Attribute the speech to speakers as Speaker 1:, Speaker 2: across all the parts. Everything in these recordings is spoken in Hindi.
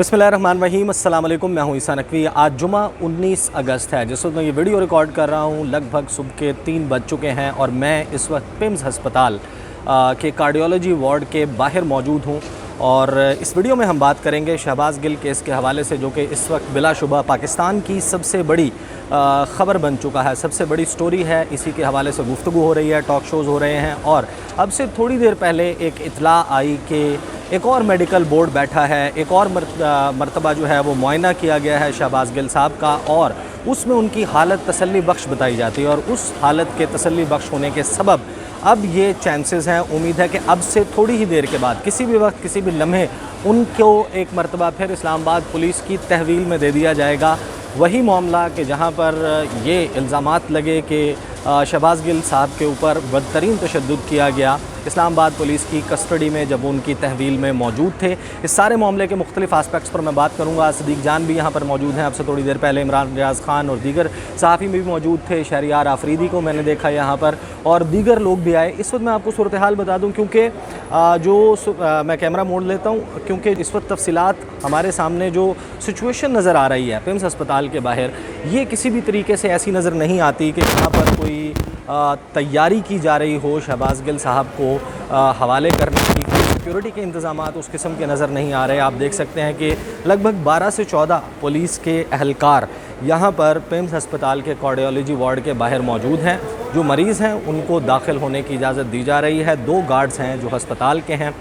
Speaker 1: बिस्मिल्लाहिर्रहमानिर्रहीम, अस्सलाम वालेकुम। मैं हूं ईसा नकवी। आज जुमा 19 अगस्त है, जिस वक्त मैं ये वीडियो रिकॉर्ड कर रहा हूं लगभग सुबह के 3 बज चुके हैं और मैं इस वक्त पिम्स हस्पताल के कार्डियोलॉजी वार्ड के बाहर मौजूद हूं। और इस वीडियो में हम बात करेंगे शहबाज गिल केस के हवाले से, जो कि इस वक्त बिलाशुबा पाकिस्तान की सबसे बड़ी ख़बर बन चुका है, सबसे बड़ी स्टोरी है। इसी के हवाले से गुफ्तगू हो रही है, टॉक शोज़ हो रहे हैं। और अब से थोड़ी देर पहले एक इतला आई कि एक और मेडिकल बोर्ड बैठा है, एक और मरतबा जो है वो मुआयना किया गया है शहबाज गिल साहब का, और उसमें उनकी हालत तसल्ली बख्श बताई जाती है। और उस हालत के तसल्ली बख्श होने के सबब अब ये चांसेस हैं, उम्मीद है कि अब से थोड़ी ही देर के बाद, किसी भी वक्त, किसी भी लम्हे उनको एक मरतबा फिर इस्लामाबाद पुलिस की तहवील में दे दिया जाएगा। वही मामला कि जहाँ पर ये इल्ज़ामात लगे कि शहबाज गिल साहब के ऊपर बदतरीन तशद्दुद किया गया इस्लामाबाद पुलिस की कस्टडी में जब उनकी तहवील में मौजूद थे। इस सारे मामले के मुख्तलिफ आस्पेक्ट्स पर मैं बात करूँगा। सदीक जान भी यहाँ पर मौजूद हैं, अब से थोड़ी देर पहले इमरान रियाज़ ख़ान और दीगर सहाफ़ी भी मौजूद थे। शहरियार आफरीदी को मैंने देखा यहाँ पर, और दीगर लोग भी आए। इस वक्त मैं आपको सूरत हाल बता दूँ, क्योंकि मैं कैमरा मोड़ लेता हूँ, क्योंकि इस वक्त तफसीलात हमारे सामने जो सिचुएशन नज़र आ रही है पिम्स अस्पताल के बाहर, ये किसी भी तरीके से ऐसी नज़र नहीं आती कि यहाँ पर कोई तैयारी की जा रही हो शहबाज गिल साहब को हवाले करने की। सिक्योरिटी के इंतज़ामात उस किस्म के नज़र नहीं आ रहे। आप देख सकते हैं कि लगभग 12 से 14 पुलिस के अहलकार यहाँ पर पिम्स अस्पताल के कार्डियोलॉजी वार्ड के बाहर मौजूद हैं। जो मरीज़ हैं उनको दाखिल होने की इजाज़त दी जा रही है। 2 गार्ड्स हैं जो अस्पताल के हैं,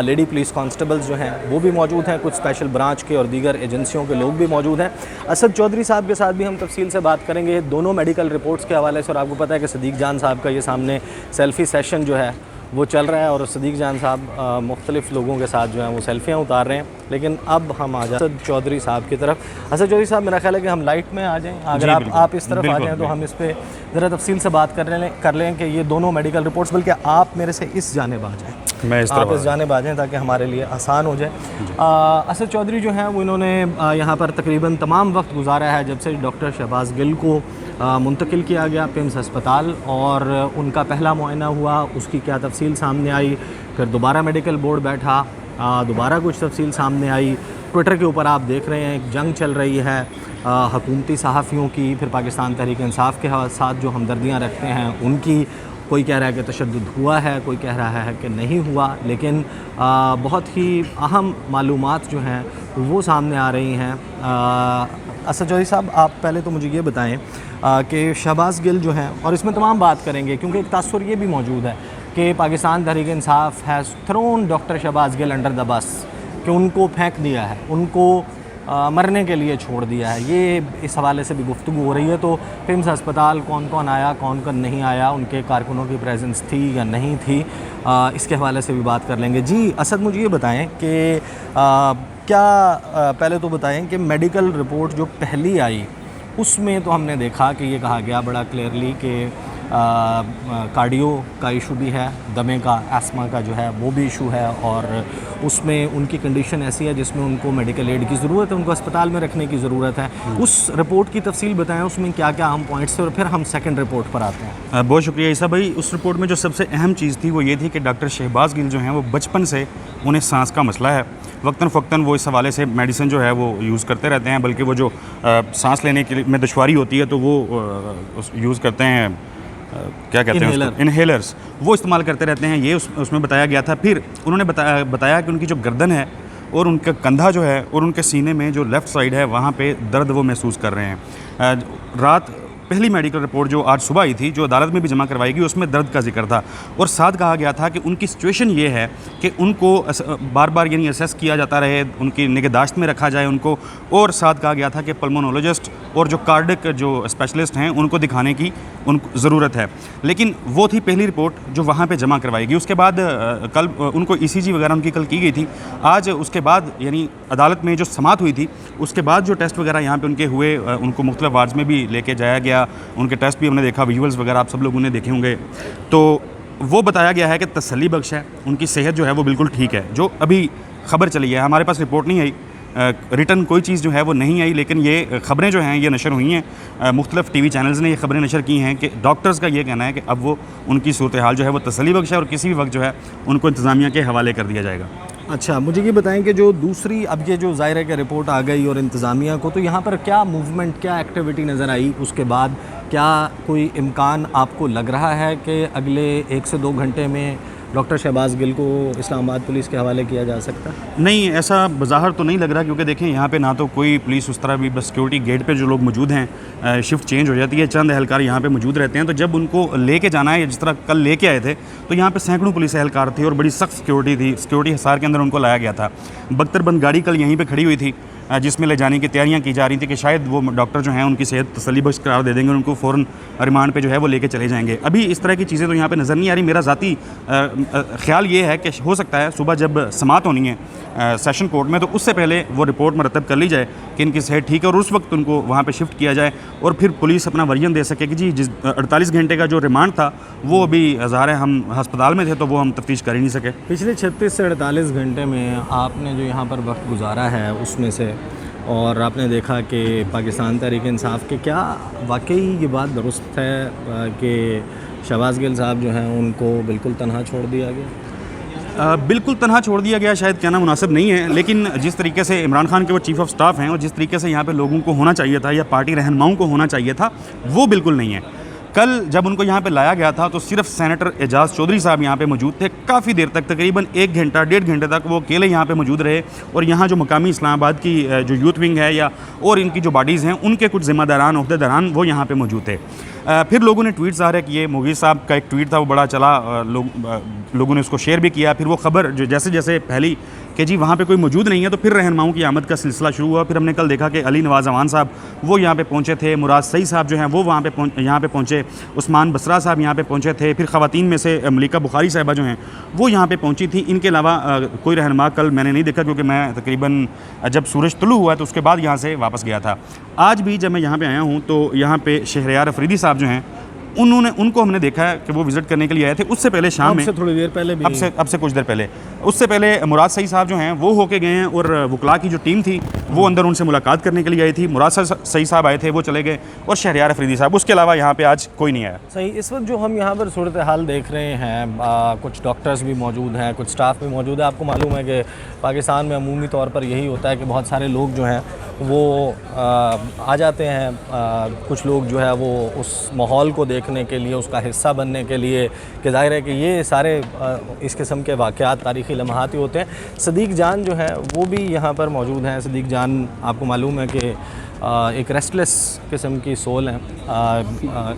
Speaker 1: लेडी पुलिस कांस्टेबल्स जो हैं वो भी मौजूद हैं, कुछ स्पेशल ब्रांच के और दीगर एजेंसियों के लोग भी मौजूद हैं। असद चौधरी साहब के साथ भी हम तफसील से बात करेंगे दोनों मेडिकल रिपोर्ट्स के हवाले से। और आपको पता है कि सदीक जान साहब का ये सामने सेल्फ़ी सेशन जो है वो चल रहा है, और सदीक जान साहब मुख्तलिफ़ लोगों के साथ जो हैं वो सेल्फियाँ उतार रहे हैं। लेकिन अब हम आ जाए असद चौधरी साहब की तरफ। असद चौधरी साहब, मेरा ख्याल है कि हम लाइट में आ जाएँ, अगर आप इस तरफ आ जाएँ तो हम इस पर ज़रा तफसील से बात कर लें कि ये दोनों मेडिकल रिपोर्ट्स, बल्कि आप मेरे से इस जानिब आ जाएँ, आप इस जानिब आ जाएँ ताकि हमारे लिए आसान हो जाए। असद चौधरी जो हैं वो इन्होंने यहाँ पर तकरीबन तमाम वक्त गुजारा है जब से डॉक्टर शहबाज गिल को मुंतकिल किया गया पिम्स अस्पताल, और उनका पहला मुआयना हुआ, उसकी क्या तफसील सामने आई, फिर दोबारा मेडिकल बोर्ड बैठा, दोबारा कुछ तफसील सामने आई। ट्विटर के ऊपर आप देख रहे हैं एक जंग चल रही है हुकूमती सहाफ़ियों की, फिर पाकिस्तान तहरीक इंसाफ के साथ जो हमदर्दियाँ रखते हैं उनकी। कोई कह रहा है कि तशद्दुद हुआ है, कोई कह रहा है कि नहीं हुआ, लेकिन बहुत ही अहम मालूमात जो हैं वो सामने आ रही हैं। असद चौधरी साहब, आप पहले तो मुझे ये बताएं कि शहबाज गिल जो हैं, और इसमें तमाम बात करेंगे क्योंकि एक तासुर ये भी मौजूद है कि Pakistan Tehreek Insaf has thrown doctor Shahbaz Gill under the bus, कि उनको फेंक दिया है, उनको मरने के लिए छोड़ दिया है। ये इस हवाले से भी गुफ्तगू हो रही है। तो पिम्स अस्पताल कौन कौन आया, कौन कौन नहीं आया, उनके कारकुनों की प्रेजेंस थी या नहीं थी, इसके हवाले से भी बात कर लेंगे। जी असद, मुझे ये बताएं कि पहले तो बताएं कि मेडिकल रिपोर्ट जो पहली आई उसमें तो हमने देखा कि ये कहा गया बड़ा क्लियरली कि कार्डियो का इशू भी है, दमे का, एस्मा का जो है वो भी इशू है, और उसमें उनकी कंडीशन ऐसी है जिसमें उनको मेडिकल एड की ज़रूरत है, उनको अस्पताल में रखने की ज़रूरत है। उस रिपोर्ट की तफसील बताएं, उसमें क्या क्या अहम पॉइंट्स थे, और फिर हम सेकंड रिपोर्ट पर आते हैं।
Speaker 2: बहुत शुक्रिया ईसा भाई। उस रिपोर्ट में जो सबसे अहम चीज़ थी वो ये थी कि डॉक्टर शहबाज गिल जो हैं वो बचपन से उन्हें सांस का मसला है। वक्तन फ़क्तन वो इस हवाले से मेडिसिन जो है वो यूज़ करते रहते हैं, बल्कि वो जो सांस लेने के लिए में दुश्वारी होती है तो वो यूज़ करते हैं, क्या कहते हैं उसको, इनहेलर्स, वो इस्तेमाल करते रहते हैं। ये उसमें बताया गया था। फिर उन्होंने बताया कि उनकी जो गर्दन है और उनका कंधा जो है और उनके सीने में जो लेफ़्ट साइड है वहाँ पे दर्द वो महसूस कर रहे हैं। रात पहली मेडिकल रिपोर्ट जो आज सुबह आई थी, जो अदालत में भी जमा करवाई गई, उसमें दर्द का जिक्र था, और साथ कहा गया था कि उनकी सिचुएशन ये है कि उनको बार बार यानी असेस किया जाता रहे, उनकी निगहदाश्त में रखा जाए उनको, और साथ कहा गया था कि पल्मोनोलॉजिस्ट और जो कार्डिक जो स्पेशलिस्ट हैं उनको दिखाने की उनको ज़रूरत है। लेकिन वो थी पहली रिपोर्ट जो वहाँ पे जमा करवाई गई। उसके बाद कल उनको ECG वगैरह उनकी कल की गई थी। आज उसके बाद यानी अदालत में जो समाअत हुई थी उसके बाद जो टेस्ट वगैरह यहाँ पे उनके हुए, उनको मुख्तलिफ वार्ड्स में भी लेके जाया गया, उनके टेस्ट भी हमने देखा, विजुअल्स वगैरह आप सब लोगों ने देखे होंगे। तो वो बताया गया है कि तसल्ली बख्श है, उनकी सेहत जो है वो बिल्कुल ठीक है। जो अभी ख़बर चली है, हमारे पास रिपोर्ट नहीं आई, रिटर्न कोई चीज़ जो है वो नहीं आई, लेकिन ये ख़बरें जो हैं ये नशर हुई हैं, मुख्तलिफ़ TV चैनल्स ने ये ख़बरें नशर की हैं कि डॉक्टर्स का ये कहना है कि अब वो उनकी सूरत हाल जो है वो तसल्ली बख्श है और किसी भी वक्त जो है उनको इंतज़ामिया के हवाले कर दिया जाएगा।
Speaker 1: अच्छा, मुझे ये बताएं कि जो दूसरी अब ये जो ज़ाहिर है कि रिपोर्ट आ गई और इंतज़ामिया को, तो यहाँ पर क्या मूवमेंट, क्या एक्टिविटी नज़र आई उसके बाद? क्या कोई इम्कान आपको लग रहा है कि अगले 1 से 2 घंटे में डॉक्टर शहबाज गिल को इस्लामाबाद पुलिस के हवाले किया जा सकता है?
Speaker 2: नहीं, ऐसा बज़ाहिर तो नहीं लग रहा, क्योंकि देखें यहाँ पे ना तो कोई पुलिस उस तरह भी, बस सिक्योरिटी गेट पे जो लोग मौजूद हैं, शिफ्ट चेंज हो जाती है, चंद एहलकार यहाँ पे मौजूद रहते हैं। तो जब उनको लेके जाना है, जिस तरह कल लेके आए थे, तो यहाँ पे सैकड़ों पुलिस एहलकार थे और बड़ी सख्त सिक्योरिटी थी। सिक्योरिटी हिसार के अंदर उनको लाया गया था। बख्तरबंद गाड़ी कल यहीं पर खड़ी हुई थी, जिसमें ले जाने की तैयारियां की जा रही थी कि शायद वो डॉक्टर जो हैं उनकी सेहत तसल्लीबख्श करार दे देंगे, उनको फ़ौरन रिमांड पे जो है वो लेके चले जाएंगे। अभी इस तरह की चीज़ें तो यहाँ पे नज़र नहीं आ रही। मेरा ज़ाती ख्याल ये है कि हो सकता है सुबह जब समात होनी है सेशन कोर्ट में, तो उससे पहले वो रिपोर्ट मरतब कर ली जाए कि इनकी सेहत ठीक है, और उस वक्त उनको वहाँ पे शिफ्ट किया जाए, और फिर पुलिस अपना वर्जन दे सके कि जी जिस 48 घंटे का जो रिमांड था वो अभी ज़ाहिर है हम अस्पताल में थे तो वो हम तफ्तीश कर ही नहीं सके।
Speaker 1: पिछले 36 से 48 घंटे में आपने जो यहाँ पर वक्त गुजारा है उसमें से, और आपने देखा कि पाकिस्तान तहरीक इंसाफ के, क्या वाकई ये बात दुरुस्त है कि शहबाज गिल साहब जो हैं उनको बिल्कुल तनहा छोड़ दिया गया?
Speaker 2: बिल्कुल तनहा छोड़ दिया गया शायद कहना मुनासिब नहीं है, लेकिन जिस तरीके से इमरान खान के वो चीफ़ ऑफ स्टाफ हैं और जिस तरीके से यहाँ पे लोगों को होना चाहिए था या पार्टी रहनुमाओं को होना चाहिए था, वो बिल्कुल नहीं है। कल जब उनको यहाँ पे लाया गया था तो सिर्फ सेनेटर एजाज चौधरी साहब यहाँ पे मौजूद थे। काफ़ी देर तक, तकरीबन 1 घंटा 1.5 घंटे तक वो अकेले यहाँ पे मौजूद रहे, और यहाँ जो मकामी इस्लामाबाद की जो यूथ विंग है या और इनकी जो बॉडीज़ हैं उनके कुछ ज़िम्मेदारान, ओहदेदारान वो यहाँ पे मौजूद थे। फिर लोगों ने ट्वीट ज़ाहिर किए। मुगीज़ साहब का एक ट्वीट था, वो बड़ा चला, लोगों ने उसको शेयर भी किया। फिर वो ख़बर जो जैसे जैसे फैली कि जी वहाँ पे कोई मौजूद नहीं है, तो फिर रहनुमाओं की आमद का सिलसिला शुरू हुआ। फिर हमने कल देखा कि अली नवाज़ अवान साहब वो यहाँ पे पहुँचे थे, मुराद सईद साहब जो हैं वो वहाँ पे यहाँ पे पहुँचे, उस्मान बसरा साहब यहाँ पे पहुँचे थे, फिर ख़वातीन में से मलिका बुखारी साहिबा जो हैं वो यहाँ पे पहुँची थी। इनके अलावा कोई रहनुमा कल मैंने नहीं देखा, क्योंकि मैं तकरीबन जब सूरज तुलू हुआ तो उसके बाद यहाँ से वापस गया था। आज भी जब मैं यहाँ पर आया हूँ तो यहाँ पर शहरयार अफरीदी साहब जो हैं उनको हमने देखा है कि वो विज़िट करने के लिए आए थे। उससे पहले शाम में,
Speaker 1: थोड़ी देर पहले भी,
Speaker 2: अब से कुछ देर पहले, उससे पहले मुराद सईद साहब जो हैं वो होके गए हैं, और वकला की जो टीम थी वो अंदर उनसे मुलाकात करने के लिए आई थी। मुराद सईद साहब आए थे, वो चले गए, और शहरयार अफरीदी साहब, उसके अलावा यहाँ पे आज कोई नहीं आया।
Speaker 1: सही। इस वक्त जो हम यहाँ पर सूरत हाल देख रहे हैं, कुछ डॉक्टर्स भी मौजूद हैं, कुछ स्टाफ भी मौजूद है। आपको मालूम है कि पाकिस्तान में अमूमी तौर पर यही होता है कि बहुत सारे लोग जो हैं वो आ जाते हैं, कुछ लोग जो है वो उस माहौल को देखने के लिए, उसका हिस्सा बनने के लिए, कि ज़ाहिर है कि ये सारे इस किस्म के वाक़यात तारीख़ी लम्हात ही होते हैं। सदीक़ जान जो है वो भी यहाँ पर मौजूद हैं। सदीक़ जान, आपको मालूम है कि एक रेस्टलेस किस्म की सोल हैं,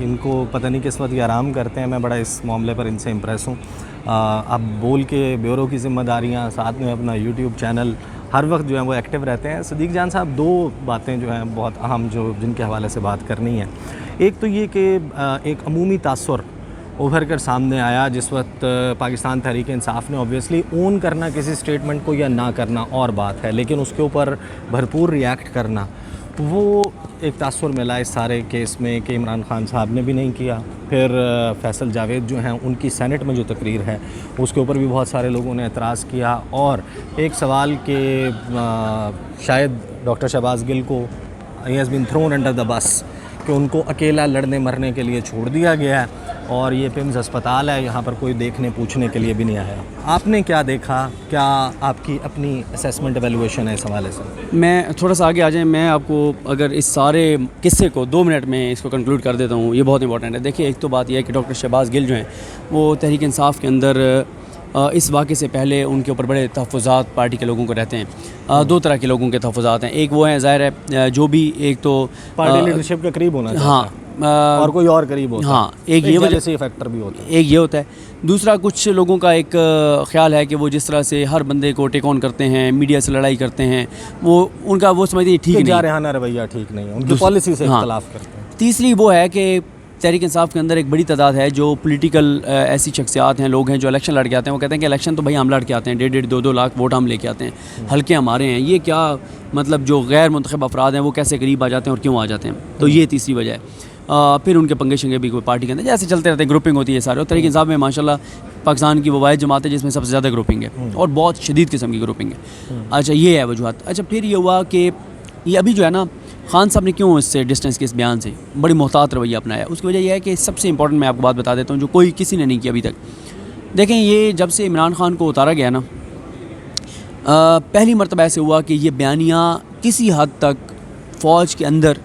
Speaker 1: इनको पता नहीं किस वक्त ये आराम करते हैं। मैं बड़ा इस मामले पर इनसे इम्प्रेस हूँ। अब बोल के ब्यूरो की ज़िम्मेदारियाँ, साथ में अपना यूट्यूब चैनल, हर वक्त जो है वो एक्टिव रहते हैं। सदीक़ जान साहब, 2 बातें जो हैं बहुत अहम, जो जिनके हवाले से बात करनी है। एक तो ये कि एक अमूमी तासुर उभर कर सामने आया जिस वक्त पाकिस्तान तहरीक इंसाफ ने, ऑब्वियसली ओन करना किसी स्टेटमेंट को या ना करना और बात है, लेकिन उसके ऊपर भरपूर रिएक्ट करना, वो एक तासुर मिला इस सारे केस में कि इमरान खान साहब ने भी नहीं किया। फिर फैसल जावेद जो हैं उनकी सेनेट में जो तकरीर है उसके ऊपर भी बहुत सारे लोगों ने एतराज़ किया, और एक सवाल कि शायद डॉक्टर शहबाज गिल को ही has been thrown under the bus, कि उनको अकेला लड़ने मरने के लिए छोड़ दिया गया है, और ये पिम्स अस्पताल है, यहाँ पर कोई देखने पूछने के लिए भी नहीं आया। आपने क्या देखा? क्या आपकी अपनी असेसमेंट एवेलुएशन है इस हवाले से?
Speaker 3: मैं थोड़ा सा आगे आ जाएं, मैं आपको अगर इस सारे किस्से को 2 मिनट में इसको कंक्लूड कर देता हूँ, ये बहुत इंपॉर्टेंट है। देखिए, एक तो बात यह है कि डॉक्टर शहबाज गिल जो हैं वो तहरीक इंसाफ के अंदर इस वाक़े से पहले उनके ऊपर बड़े तहफ़्फ़ुज़ात पार्टी के लोगों को रहते हैं। 2 तरह के लोगों के तहफ़्फ़ुज़ात हैं। एक वो हैं, ज़ाहिर है, जो भी एक तो
Speaker 1: पार्टी लीडरशिप के करीब होना,
Speaker 3: हाँ,
Speaker 1: और कोई और करीब होता है,
Speaker 3: हाँ, एक ये वजह से
Speaker 1: फैक्टर भी होता है।
Speaker 3: एक ये होता है। दूसरा, कुछ लोगों का एक ख्याल है कि वो जिस तरह से हर बंदे को टेक ऑन करते हैं, मीडिया से लड़ाई करते हैं, वो उनका वो समझते हैं ठीक नहीं,
Speaker 1: जारहाना रवैया ठीक नहीं है, उनकी पॉलिसी से इख्तलाफ करते हैं।
Speaker 3: तीसरी वो है कि तहरीक इंसाफ के अंदर एक बड़ी तादाद है जो पॉलिटिकल ऐसी शख्सियात हैं, लोग हैं जो इलेक्शन लड़ के आते हैं। वो कहते हैं कि इलेक्शन तो भाई हम लड़ के आते हैं, 1.5 2 लाख वोट हम लेके आते हैं, हल्के हमारे हैं, ये क्या मतलब जो गैर मुंतखब अफराद हैं वो कैसे करीब आ जाते हैं और क्यों आ जाते हैं। तो ये तीसरी वजह है। फिर उनके पंगे शंगे भी कोई पार्टी के अंदर जैसे चलते रहते हैं, ग्रुपिंग होती है सारे। और तहरीक इंसाफ में माशाल्लाह पाकिस्तान की वो वाहिद जमात है जिसमें सबसे ज़्यादा ग्रुपिंग है, और बहुत शदीद किस्म की ग्रुपिंग है। अच्छा, ये है वजूहत। अच्छा, फिर ये हुआ कि ये अभी जो है ना, खान साहब ने क्यों इससे डिस्टेंस के इस बयान से बड़ी मोहतात रवैया अपनाया, उसकी वजह यह है कि सबसे इंपॉर्टेंट मैं आपको बात बता देता हूँ जो किसी ने नहीं किया अभी तक। देखें, ये जब से इमरान खान को उतारा गया ना, पहली मरतबा ऐसे हुआ कि ये बयानियाँ किसी हद तक फ़ौज के अंदर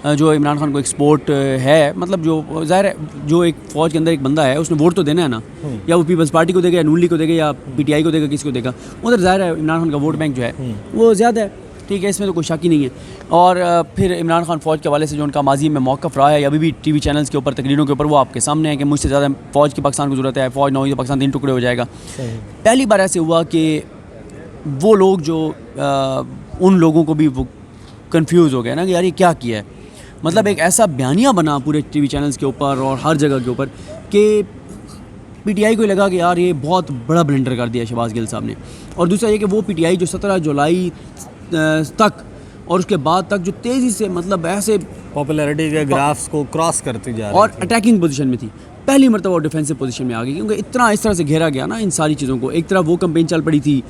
Speaker 3: जो इमरान खान को एक्सपोर्ट है, मतलब जो ज़ाहिर है जो एक फ़ौज के अंदर एक बंदा है उसने वोट तो देना है ना, या वो पीपल्स पार्टी को देगा या नून लीग को देगा या पीटीआई को देगा, किसी को देगा, उधर ज़ाहिर है इमरान खान का वोट बैंक जो है वो ज़्यादा है, ठीक है, इसमें तो कोई शक ही नहीं है। और फिर इमरान खान फ़ौज के हवाले से जो उनका माजी में मौक़िफ़ रहा है, अभी भी टीवी चैनल्स के ऊपर तकरीरों के ऊपर वो आपके सामने है कि मुझसे ज़्यादा फ़ौज की पाकिस्तान को ज़रूरत है, फ़ौज ना हुई तो पाकिस्तान 3 टुकड़े हो जाएगा। पहली बार ऐसे हुआ कि वो लोग जो उन लोगों को भी वो कंफ्यूज हो गए ना कि यार ये क्या किया है, मतलब एक ऐसा बयानिया बना पूरे टीवी चैनल्स के ऊपर और हर जगह के ऊपर कि पीटीआई को लगा कि यार ये बहुत बड़ा ब्लंडर कर दिया शहबाज गिल साहब ने। और दूसरा ये कि वो पीटीआई जो 17 जुलाई तक और उसके बाद तक जो तेज़ी से मतलब ऐसे
Speaker 1: पॉपुलैरिटी के ग्राफ्स को क्रॉस करती जा रही
Speaker 3: और
Speaker 1: थी।
Speaker 3: अटैकिंग पोजीशन में थी, पहली मरतबा वो डिफेंसिव पोजीशन में आ गई, क्योंकि इतना इस तरह से घेरा गया ना इन सारी चीज़ों को। एक तरफ वो कैंपेन चल पड़ी थी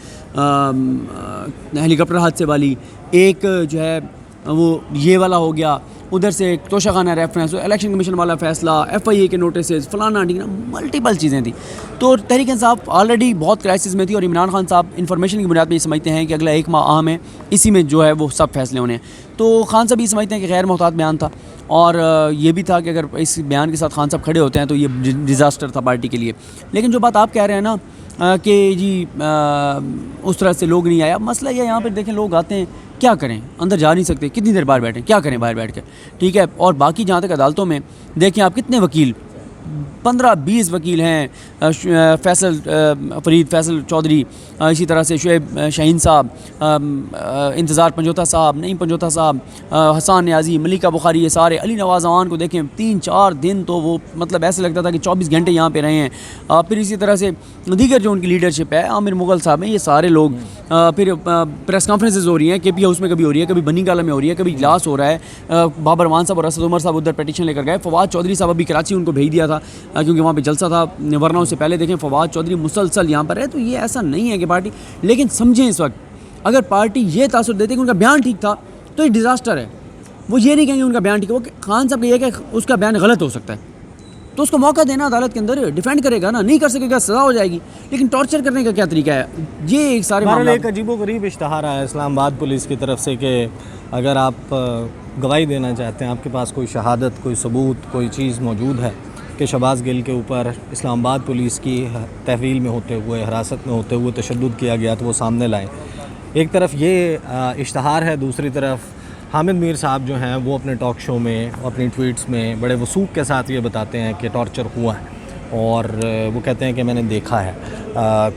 Speaker 3: हेलीकॉप्टर हादसे वाली, एक जो है वो ये वाला हो गया, उधर से तोशाखाना रेफरेंस, इलेक्शन कमीशन वाला फैसला, FIA के नोटिस, फलाना ढींगना, मल्टीपल चीज़ें थी। तो तहरीक इंसाफ ऑलरेडी बहुत क्राइसिस में थी और इमरान खान साहब इन्फॉर्मेशन की बुनियाद पर ये समझते हैं कि अगला 1 माह अहम है, इसी में जो है वो सब फैसले होने हैं। तो खान साहब ये समझते हैं कि गैर मोहतात बयान था और ये भी था कि अगर इस बयान के साथ खान साहब खड़े होते हैं तो ये डिज़ास्टर था पार्टी के लिए। लेकिन जो बात आप कह रहे हैं ना कि जी उस तरह से लोग नहीं आया, मसला ये यहाँ पर देखें, लोग आते हैं, क्या करें, अंदर जा नहीं सकते, कितनी देर बाहर बैठें, क्या करें बाहर बैठ के, ठीक है। और बाकी जहाँ तक अदालतों में देखें आप कितने वकील, 15-20 वकील हैं, फरीद फैसल चौधरी, इसी तरह से शुएब शाहीन साहब, इंतज़ार पंजोता साहब, नईम पंजोता साहब, हसन न्याजी, मलिका बुखारी, ये सारे, अली नवाज़ अवान को देखें 3-4 दिन तो वो मतलब ऐसे लगता था कि 24 घंटे यहाँ पे रहे हैं। फिर इसी तरह से दीगर जो उनकी लीडरशिप है, आमिर मुग़ल साहब हैं, ये सारे लोग, फिर प्रेस कॉन्फ्रेंसेज हो रही हैं, KP हाउस में कभी हो रही है, कभी बनी गाला में हो रही है, कभी इजलास हो रहा है, बाबर मान साहब और असद उमर साहब उधर पटिशन लेकर गए, फवाद चौधरी साहब अभी कराची उनको भेज दिया था क्योंकि वहाँ पे जलसा था, वरना उससे पहले देखें फवाद चौधरी मुसलसल यहाँ पर है। तो ये ऐसा नहीं है कि पार्टी, लेकिन समझें इस वक्त अगर पार्टी ये तासुर देती कि उनका बयान ठीक था तो ये डिज़ास्टर है। वो ये नहीं कहेंगे उनका बयान ठीक है, वो खान साहब ये कि उसका बयान गलत हो सकता है तो उसको मौका देना, अदालत के अंदर डिफेंड करेगा ना, नहीं कर सकेगा सज़ा हो जाएगी। लेकिन टॉर्चर करने का क्या तरीका है, ये एक सारे मामले।
Speaker 1: एक अजीबोगरीब इश्तहार आया इस्लामाबाद पुलिस की तरफ से कि अगर आप गवाही देना चाहते हैं, आपके पास कोई शहादत, कोई सबूत, कोई चीज़ मौजूद है कि शहबाज गिल के ऊपर इस्लामाबाद पुलिस की तहवील में होते हुए, हिरासत में होते हुए तशद्दुद किया गया, तो वो सामने लाएं। एक तरफ ये इश्तहार है, दूसरी तरफ हामिद मीर साहब जो हैं वो अपने टॉक शो में, अपनी ट्वीट्स में बड़े वसूख के साथ ये बताते हैं कि टॉर्चर हुआ है, और वो कहते हैं कि मैंने देखा है,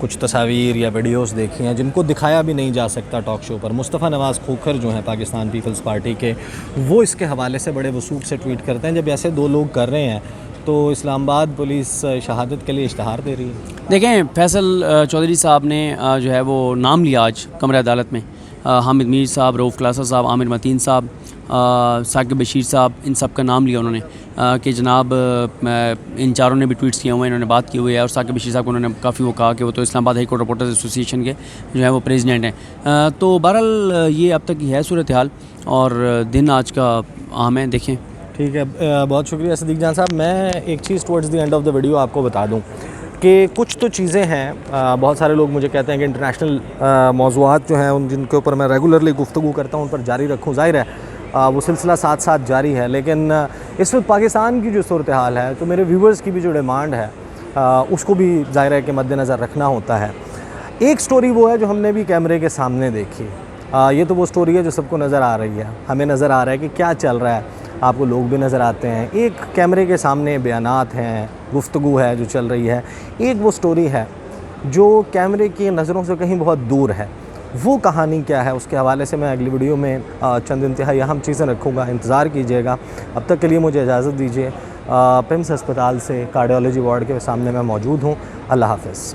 Speaker 1: कुछ तस्वीर या वीडियोस देखी हैं जिनको दिखाया भी नहीं जा सकता टॉक शो पर। मुस्तफ़ा नवाज़ खोखर जो हैं पाकिस्तान पीपल्स पार्टी के, वो इसके हवाले से बड़े वसूख से ट्वीट करते हैं। जब ऐसे दो लोग कर रहे हैं तो इस्लामाबाद पुलिस शहादत के लिए इश्तहार दे रही है।
Speaker 3: देखें, फैसल चौधरी साहब ने जो है वो नाम लिया आज कमरे अदालत में, हामिद मीर साहब, रऊफ़ क्लासा साहब, आमिर मतीन साहब, साकिब बशीर साहब, इन सब का नाम लिया उन्होंने कि जनाब इन चारों ने भी ट्वीट्स किए हुए हैं, इन्होंने बात की हुई है। और साकिब बशीर साहब को उन्होंने काफ़ी वो कहा कि वो तो Islamabad high court reporters association के जो है वो प्रेसिडेंट हैं। तो बहरहाल ये अब तक की है सूरत हाल और दिन आज का अहम है, देखें।
Speaker 1: ठीक है, बहुत शुक्रिया सदीक जान साहब। मैं एक चीज़ towards the end of the video आपको बता दूं कि कुछ तो चीज़ें हैं, बहुत सारे लोग मुझे कहते हैं कि इंटरनेशनल मौज़ूआत जो हैं उन जिनके ऊपर मैं रेगुलरली गुफ्तगू करता हूं उन पर जारी रखूं। ज़ाहिर है वो सिलसिला साथ साथ जारी है, लेकिन इस वक्त पाकिस्तान की जो सूरत हाल है, तो मेरे व्यूवर्स की भी जो डिमांड है उसको भी ज़ाहिर है कि मद्देनज़र रखना होता है। एक स्टोरी वो है जो हमने भी कैमरे के सामने देखी, ये तो वो स्टोरी है जो सबको नज़र आ रही है, हमें नज़र आ रहा है कि क्या चल रहा है, आपको लोग भी नज़र आते हैं। एक कैमरे के सामने बयानात हैं, गुफ्तगू है जो चल रही है, एक वो स्टोरी है जो कैमरे की नज़रों से कहीं बहुत दूर है। वो कहानी क्या है, उसके हवाले से मैं अगली वीडियो में चंद इंतहाई अहम चीज़ें रखूँगा, इंतज़ार कीजिएगा। अब तक के लिए मुझे इजाज़त दीजिए। पिम्स अस्पताल से कार्डियोलॉजी वार्ड के सामने मैं मौजूद हूँ। अल्लाह हाफ़िज़।